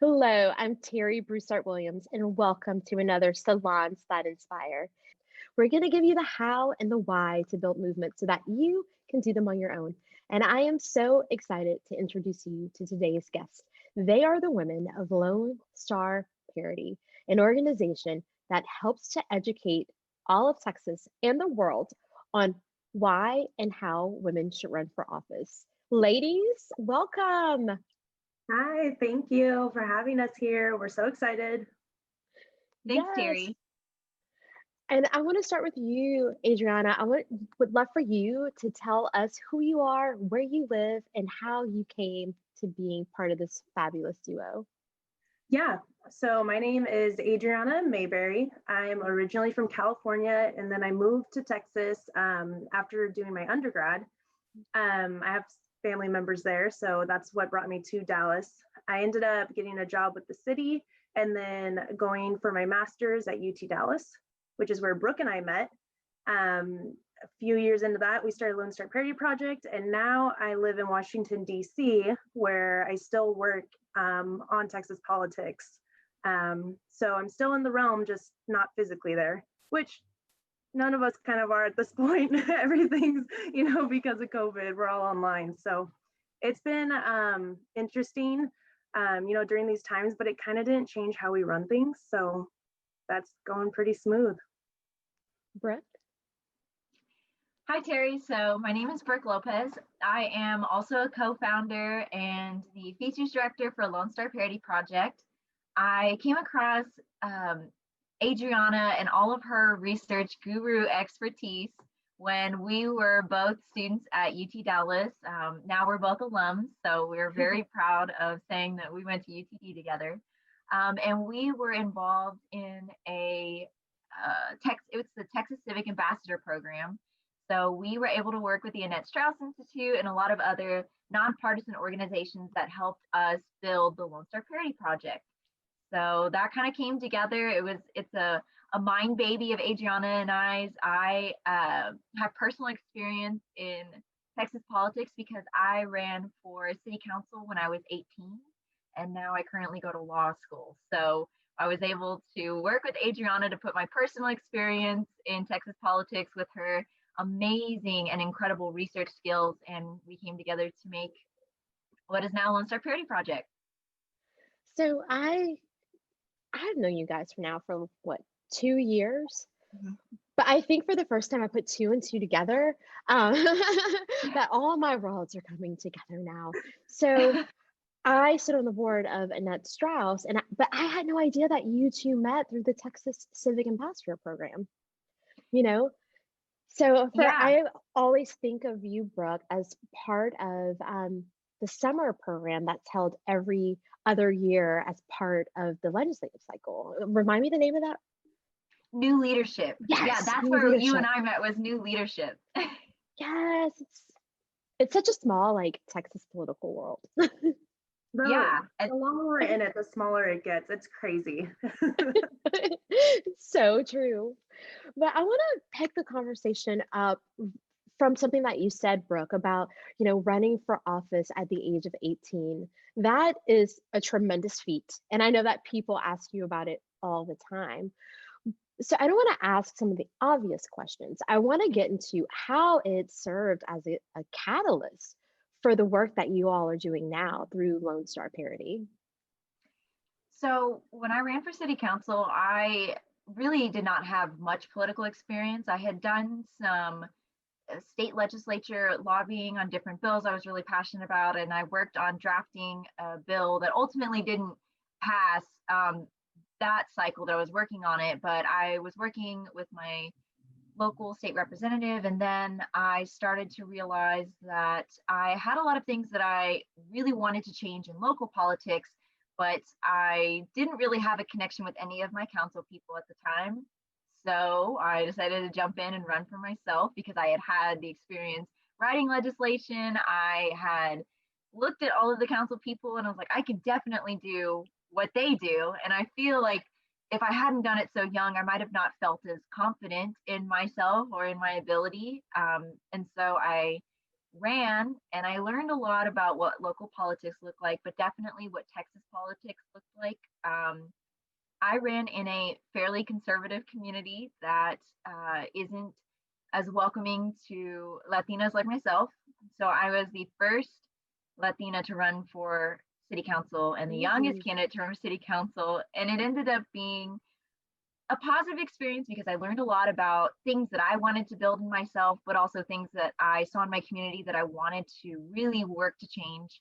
Hello, I'm Terri Broussard Williams, and welcome to another Salons that Inspire. We're going to give you the how and the why to build movements so that you can do them on your own. And I am so excited to introduce you to today's guests. They are the women of Lone Star Parity, an organization that helps to educate all of Texas and the world on why and how women should run for office. Ladies, welcome. Hi, thank you for having us here. We're so excited. Thanks, Yes. Terri. And I want to start with you, Adriana. Would love for you to tell us who you are, where you live, and how you came to being part of this fabulous duo. Yeah, so my name is Adriana Maberry. I'm originally from California, and then I moved to Texas after doing my undergrad. I have family members there, so that's what brought me to Dallas. I ended up getting a job with the city and then going for my master's at UT Dallas, which is where Brooke and I met. A few years into that, we started Lone Star Parity Project, and now I live in Washington, D.C., where I still work on Texas politics. So I'm still in the realm, just not physically there, which none of us kind of are at this point. Everything's, because of COVID, we're all online. So it's been interesting, during these times, but it kind of didn't change how we run things. So that's going pretty smooth. Brooke? Hi, Terri. So my name is Brooke Lopez. I am also a co-founder and the features director for Lone Star Parity Project. I came across Adriana and all of her research guru expertise when we were both students at UT Dallas. Now we're both alums, so we're very proud of saying that we went to UTD together. And we were involved in it was the Texas Civic Ambassador Program. So we were able to work with the Annette Strauss Institute and a lot of other nonpartisan organizations that helped us build the Lone Star Parity Project. So that kind of came together. It's a mind baby of Adriana and I's. I have personal experience in Texas politics because I ran for city council when I was 18, and now I currently go to law school. So I was able to work with Adriana to put my personal experience in Texas politics with her amazing and incredible research skills, and we came together to make what is now Lone Star Parity Project. So I've known you guys for what, 2 years? Mm-hmm. But I think for the first time I put two and two together, that all my worlds are coming together now. So I sit on the board of Annette Strauss, but I had no idea that you two met through the Texas Civic Ambassador Program. So I always think of you, Brooke, as part of the summer program that's held every other year as part of the legislative cycle. Remind me the name of that? New Leadership. Yes, yeah, that's New where Leadership. You and I met, was New Leadership. Yes, it's such a small Texas political world. The longer we're in it, the smaller it gets. It's crazy. So true. But I want to pick the conversation up from something that you said, Brooke, about, running for office at the age of 18. That is a tremendous feat. And I know that people ask you about it all the time. So I don't want to ask some of the obvious questions. I want to get into how it served as a catalyst for the work that you all are doing now through Lone Star Parity. So when I ran for city council, I really did not have much political experience. I had done some state legislature lobbying on different bills I was really passionate about, and I worked on drafting a bill that ultimately didn't pass that cycle that I was working on it, but I was working with my local state representative, and then I started to realize that I had a lot of things that I really wanted to change in local politics, but I didn't really have a connection with any of my council people at the time. So I decided to jump in and run for myself because I had the experience writing legislation. I had looked at all of the council people and I was like, I could definitely do what they do. And I feel like if I hadn't done it so young, I might have not felt as confident in myself or in my ability. And so I ran, and I learned a lot about what local politics look like, but definitely what Texas politics looked like. I ran in a fairly conservative community that isn't as welcoming to Latinas like myself. So I was the first Latina to run for city council and the youngest candidate to run for city council. And it ended up being a positive experience because I learned a lot about things that I wanted to build in myself, but also things that I saw in my community that I wanted to really work to change.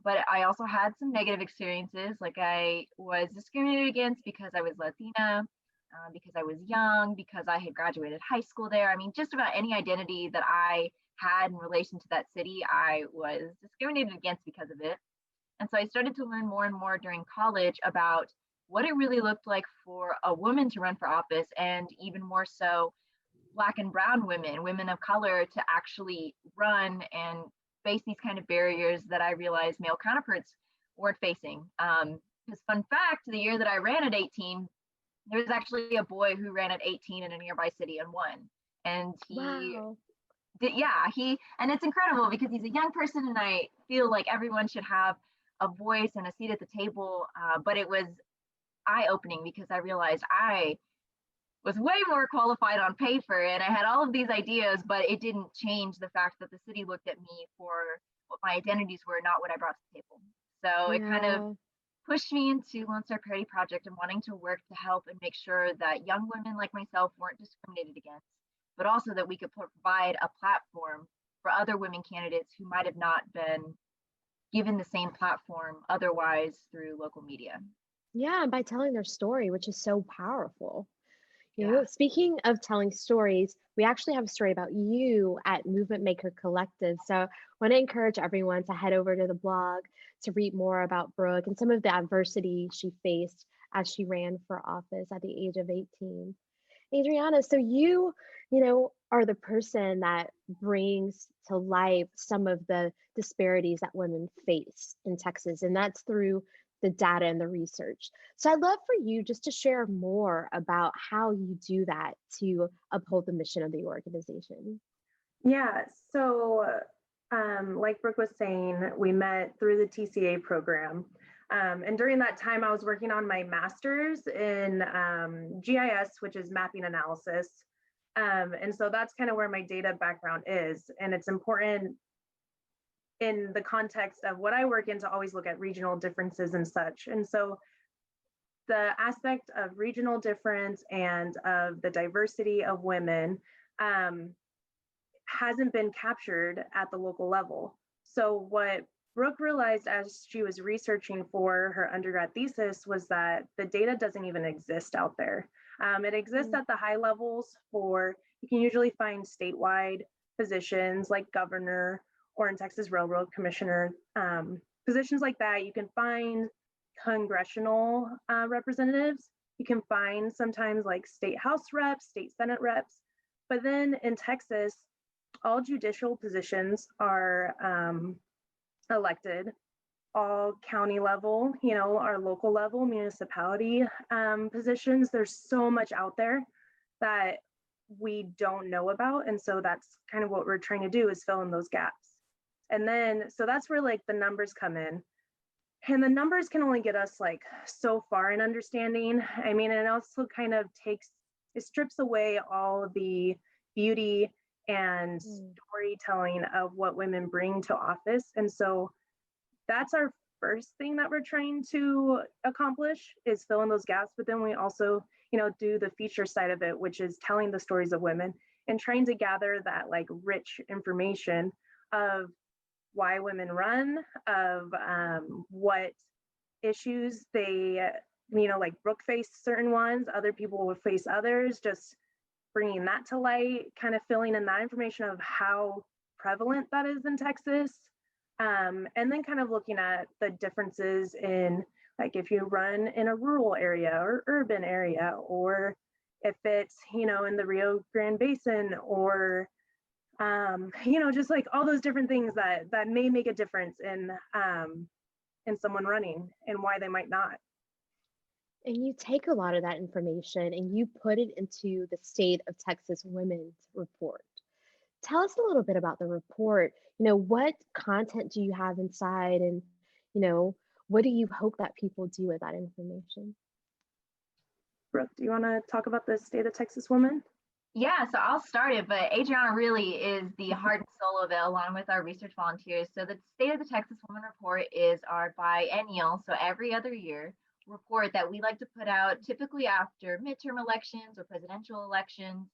But I also had some negative experiences, like I was discriminated against because I was Latina, because I was young, because I had graduated high school there. I mean, just about any identity that I had in relation to that city, I was discriminated against because of it. And so I started to learn more and more during college about what it really looked like for a woman to run for office, and even more so, Black and Brown women, women of color, to actually run and face these kind of barriers that I realized male counterparts weren't facing. Because fun fact, the year that I ran at 18, there was actually a boy who ran at 18 in a nearby city and won. And he did, and it's incredible because he's a young person, and I feel like everyone should have a voice and a seat at the table. But it was eye-opening because I realized I was way more qualified on paper, and I had all of these ideas, but it didn't change the fact that the city looked at me for what my identities were, not what I brought to the table. So it kind of pushed me into Lone Star Parity Project and wanting to work to help and make sure that young women like myself weren't discriminated against, but also that we could provide a platform for other women candidates who might have not been given the same platform otherwise through local media. Yeah, and by telling their story, which is so powerful. You know, speaking of telling stories, we actually have a story about you at Movement Maker Collective. So I want to encourage everyone to head over to the blog to read more about Brooke and some of the adversity she faced as she ran for office at the age of 18. Adriana, so you are the person that brings to life some of the disparities that women face in Texas, and that's through the data and the research. So I'd love for you just to share more about how you do that to uphold the mission of the organization. Yeah, so like Brooke was saying, we met through the TCA program. And during that time, I was working on my master's in GIS, which is mapping analysis. And so that's kind of where my data background is. And it's important in the context of what I work in to always look at regional differences and such. And so the aspect of regional difference and of the diversity of women hasn't been captured at the local level. So what Brooke realized as she was researching for her undergrad thesis was that the data doesn't even exist out there. It exists at the high levels you can usually find statewide positions like governor, or in Texas Railroad Commissioner, positions like that. You can find congressional representatives. You can find sometimes like state house reps, state senate reps. But then in Texas, all judicial positions are elected, all county level, our local level, municipality positions. There's so much out there that we don't know about. And so that's kind of what we're trying to do, is fill in those gaps. And then, so that's where like the numbers come in. And the numbers can only get us like so far in understanding. I mean, it also kind of it strips away all the beauty and storytelling of what women bring to office. And so that's our first thing that we're trying to accomplish, is fill in those gaps. But then we also, do the feature side of it, which is telling the stories of women and trying to gather that like rich information of why women run, of what issues they, like Brooke faced certain ones, other people would face others, just bringing that to light, kind of filling in that information of how prevalent that is in Texas. And then kind of looking at the differences in, like, if you run in a rural area or urban area, or if it's, in the Rio Grande Basin, or just like all those different things that may make a difference in someone running and why they might not. And you take a lot of that information and you put it into the State of Texas Women's Report. tell us a little bit about the report. What content do you have inside, and you know, what do you hope that people do with that information? Brooke, do you want to talk about the State of Texas Woman? Yeah, so I'll start it, but Adriana really is the heart and soul of it, along with our research volunteers. So the State of the Texas Woman Report is our biennial, so every other year, report that we like to put out typically after midterm elections or presidential elections,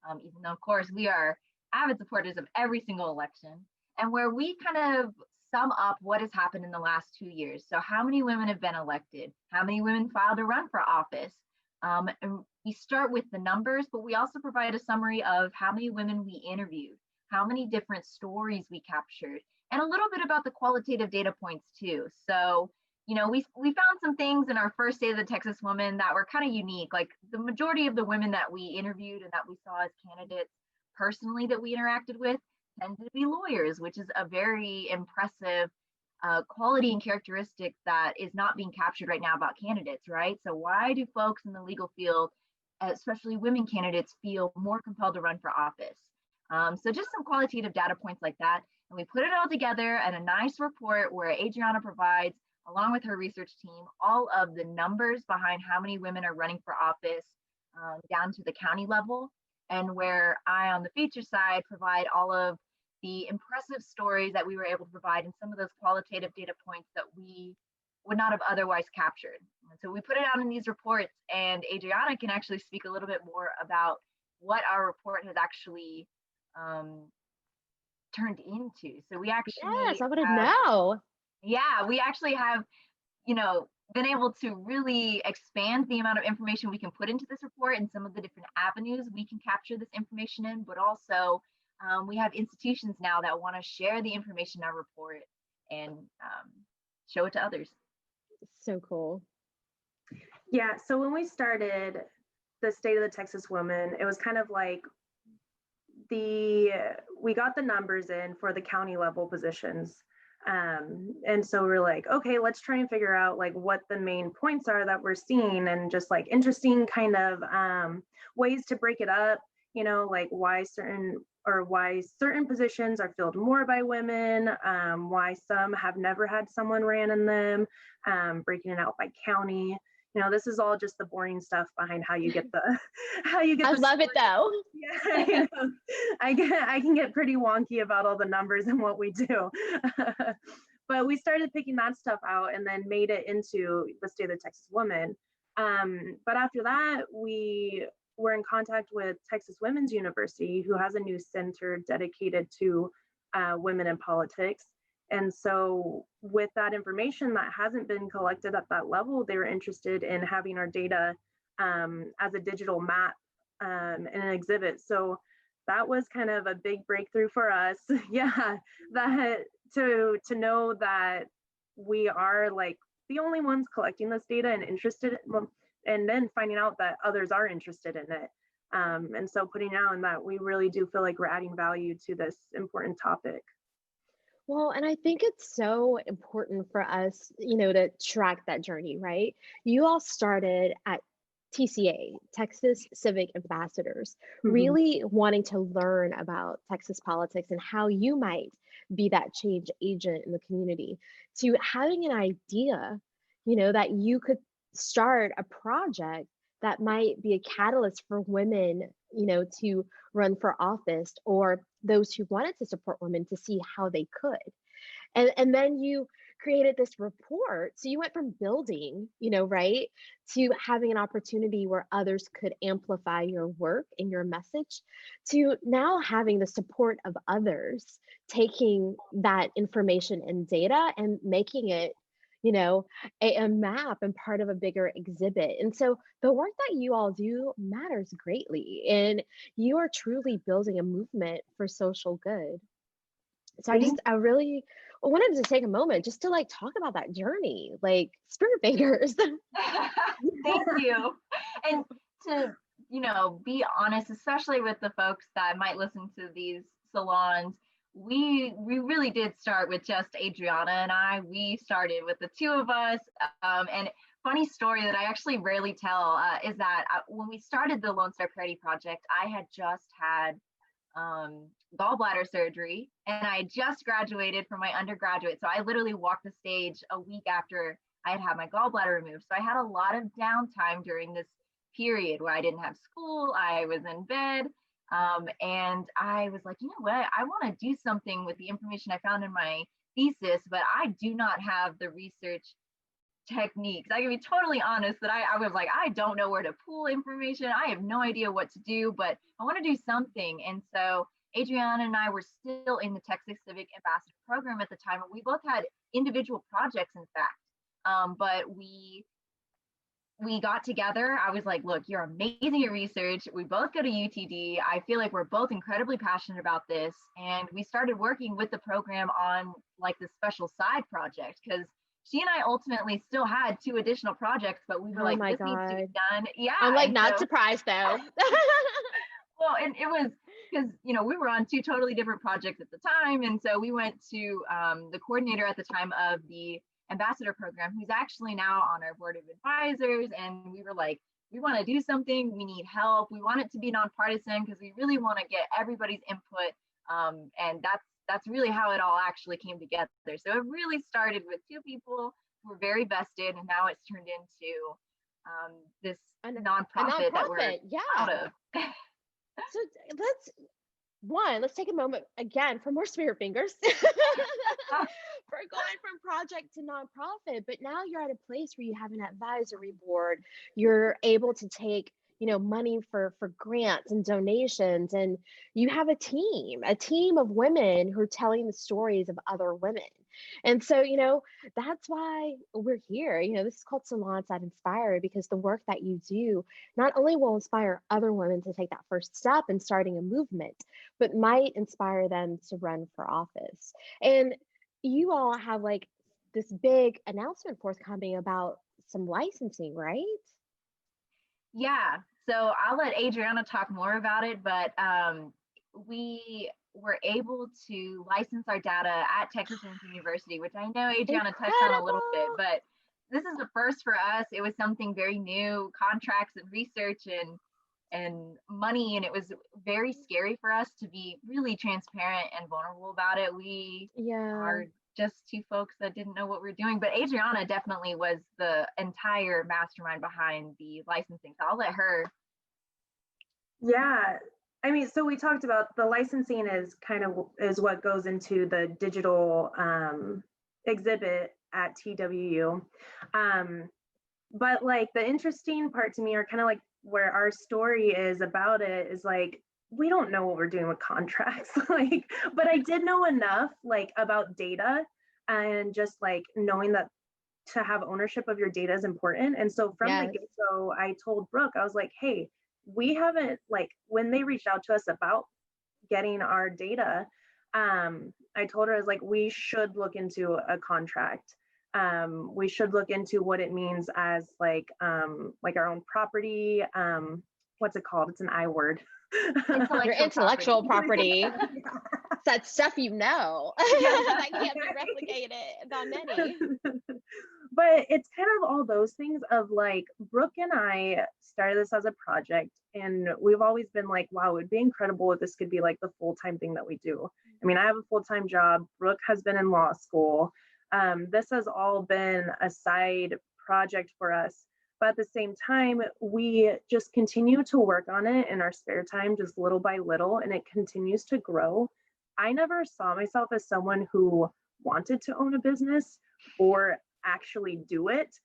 even though, of course, we are avid supporters of every single election, and where we kind of sum up what has happened in the last 2 years. So how many women have been elected? How many women filed to run for office? And we start with the numbers, but we also provide a summary of how many women we interviewed, how many different stories we captured, and a little bit about the qualitative data points too. So, we found some things in our first State of the Texas Woman that were kind of unique. Like the majority of the women that we interviewed and that we saw as candidates personally that we interacted with tended to be lawyers, which is a very impressive quality and characteristic that is not being captured right now about candidates, right? So why do folks in the legal field, especially women candidates, feel more compelled to run for office? So just some qualitative data points like that. And we put it all together in a nice report where Adriana provides, along with her research team, all of the numbers behind how many women are running for office down to the county level. And where I, on the feature side, provide all of the impressive stories that we were able to provide and some of those qualitative data points that we would not have otherwise captured. And so we put it out in these reports, and Adriana can actually speak a little bit more about what our report has actually turned into. So we actually Yes, I want to know. Yeah, we actually have, been able to really expand the amount of information we can put into this report and some of the different avenues we can capture this information in, but also we have institutions now that want to share the information in our report and show it to others. So cool. Yeah, so when we started the State of the Texas Woman, it was kind of like we got the numbers in for the county level positions. And so we're like, okay, let's try and figure out like what the main points are that we're seeing, and just like interesting kind of ways to break it up, like why certain positions are filled more by women, why some have never had someone ran in them, breaking it out by county. This is all just the boring stuff behind how you get the I love it though. Yeah, I can get pretty wonky about all the numbers and what we do. But we started picking that stuff out and then made it into the State of the Texas Woman. But after that, we were in contact with Texas Women's University, who has a new center dedicated to women in politics. And so with that information that hasn't been collected at that level, they were interested in having our data as a digital map in an exhibit. So that was kind of a big breakthrough for us. Yeah, that to know that we are like the only ones collecting this data and interested in, and then finding out that others are interested in it. And so putting out in that, we really do feel like we're adding value to this important topic. Well, and I think it's so important for us, to track that journey, right? You all started at TCA, Texas Civic Ambassadors, really wanting to learn about Texas politics and how you might be that change agent in the community, to having an idea, that you could start a project that might be a catalyst for women, to run for office, or those who wanted to support women to see how they could. And then you created this report. So you went from building, right, to having an opportunity where others could amplify your work and your message, to now having the support of others, taking that information and data and making it, a map and part of a bigger exhibit. And so the work that you all do matters greatly, and you are truly building a movement for social good. So I really wanted to take a moment just to like talk about that journey, like spirit fingers. Thank you. And to, be honest, especially with the folks that might listen to these salons, we really did start with just Adriana and I. We started with the two of us. And funny story that I actually rarely tell is that when we started the Lone Star Parity project, I had just had gallbladder surgery, and I just graduated from my undergraduate. So I literally walked the stage a week after I had had my gallbladder removed. So I had a lot of downtime during this period where I didn't have school. I was in bed. And I was like, you know what? I want to do something with the information I found in my thesis, but I do not have the research techniques. I can be totally honest that I was like, I don't know where to pull information. I have no idea what to do, but I want to do something. And so Adriana and I were still in the Texas Civic Ambassador program at the time, and we both had individual projects, in fact. But we got together. I was like, look, you're amazing at research. We both go to UTD. I feel like we're both incredibly passionate about this. And we started working with the program on like this special side project, because she and I ultimately still had 2 additional projects, but we were like, this needs to be done. Yeah. I'm like, not surprised though. Well, and it was because, you know, we were on 2 totally different projects at the time. And so we went to the coordinator at the time of the ambassador program, who's actually now on our board of advisors. And we were like, we want to do something. We need help. We want it to be nonpartisan because we really want to get everybody's input. And that's really how it all actually came together. So it really started with 2 people who were very vested, and now it's turned into this nonprofit that we're out of. So let's take a moment again for more spirit fingers for going from project to nonprofit. But now you're at a place where you have an advisory board. You're able to take, money for grants and donations, and you have a team of women who are telling the stories of other women. And so, that's why we're here. This is called Salons That Inspire, because the work that you do not only will inspire other women to take that first step in starting a movement, but might inspire them to run for office. And you all have like this big announcement forthcoming about some licensing, right? Yeah, so I'll let Adriana talk more about it, but we were able to license our data at Texas A&M University, which I know Adriana touched on a little bit, but this is the first for us. It was something very new, contracts and research and money, and it was very scary for us to be really transparent and vulnerable about it. We are just 2 folks that didn't know what we were doing, but Adriana definitely was the entire mastermind behind the licensing. So I'll let her. Yeah, I mean, so we talked about the licensing is what goes into the digital exhibit at TWU. But like the interesting part to me, or kind of like where our story is about it, is like, we don't know what we're doing with contracts, but I did know enough like about data, and just like knowing that to have ownership of your data is important. And so from the get-go, I told Brooke, I was like, hey, we haven't, like, when they reached out to us about getting our data, I told her, I was like, we should look into a contract. We should look into what it means as like our own property. What's it called? It's an I word. Your intellectual property. Yeah. That stuff that can't be replicated by many. But it's kind of all those things of like, Brooke and I started this as a project, and we've always been like, wow, it would be incredible if this could be like the full-time thing that we do. I mean, I have a full-time job. Brooke has been in law school. This has all been a side project for us. But at the same time, we just continue to work on it in our spare time, just little by little, and it continues to grow. I never saw myself as someone who wanted to own a business or actually do it.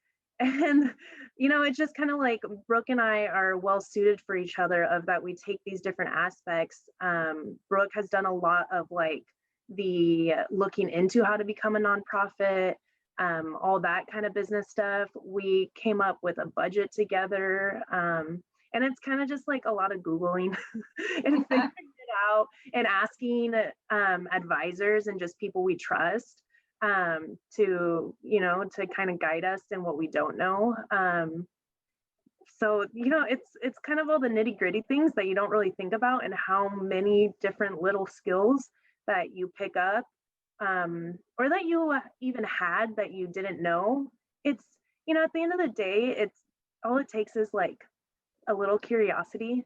And, it's just kind of like Brooke and I are well suited for each other, of that we take these different aspects. Brooke has done a lot of like the looking into how to become a nonprofit, all that kind of business stuff. We came up with a budget together, and it's kind of just like a lot of Googling and figuring it out and asking advisors and just people we trust to kind of guide us in what we don't know. So it's kind of all the nitty gritty things that you don't really think about, and how many different little skills that you pick up, or that you even had that you didn't know. It's, at the end of the day, it's all it takes is like a little curiosity.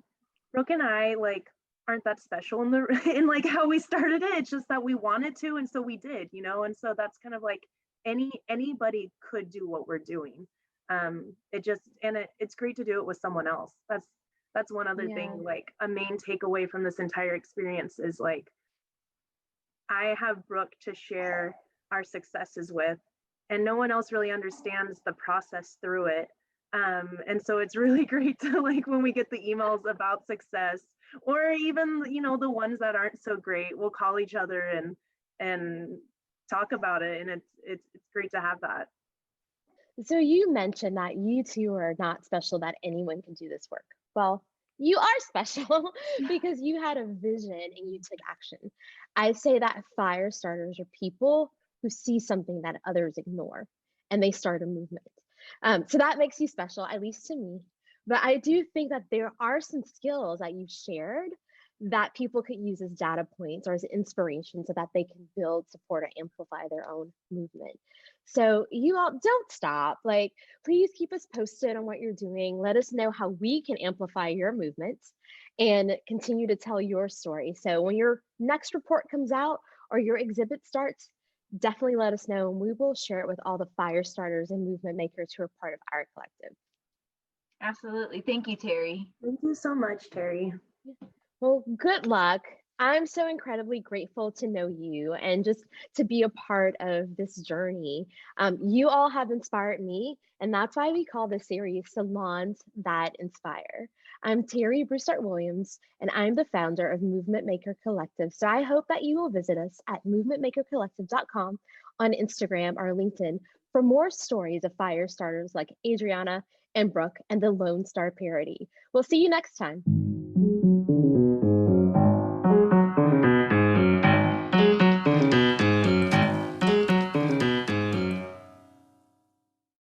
Brooke and I, like, aren't that special in the in like how we started it. It's just that we wanted to, and so we did, you know. And so that's kind of like anybody could do what we're doing. It just and it's great to do it with someone else. That's one other Yeah. thing. Like a main takeaway from this entire experience is like I have Brooke to share our successes with, and no one else really understands the process through it. And so it's really great to like when we get the emails about success, or even you know the ones that aren't so great, we'll call each other and talk about it, and it's great to have that. So you mentioned that you two are not special, that anyone can do this work. Well, you are special because you had a vision and you took action. I say that fire starters are people who see something that others ignore and they start a movement. So that makes you special, at least to me. But I do think that there are some skills that you shared that people could use as data points or as inspiration so that they can build, support, or amplify their own movement. So you all don't stop. Like, please keep us posted on what you're doing. Let us know how we can amplify your movements and continue to tell your story. So when your next report comes out or your exhibit starts, definitely let us know and we will share it with all the fire starters and movement makers who are part of our collective. Absolutely. Thank you, Terri. Thank you so much, Terri. Well, good luck. I'm so incredibly grateful to know you and just to be a part of this journey. You all have inspired me, and that's why we call this series Salons That Inspire. I'm Terri Broussard Williams, and I'm the founder of Movement Maker Collective. So I hope that you will visit us at movementmakercollective.com on Instagram or LinkedIn for more stories of fire starters like Adriana and Brooke and the Lone Star Parity. We'll see you next time.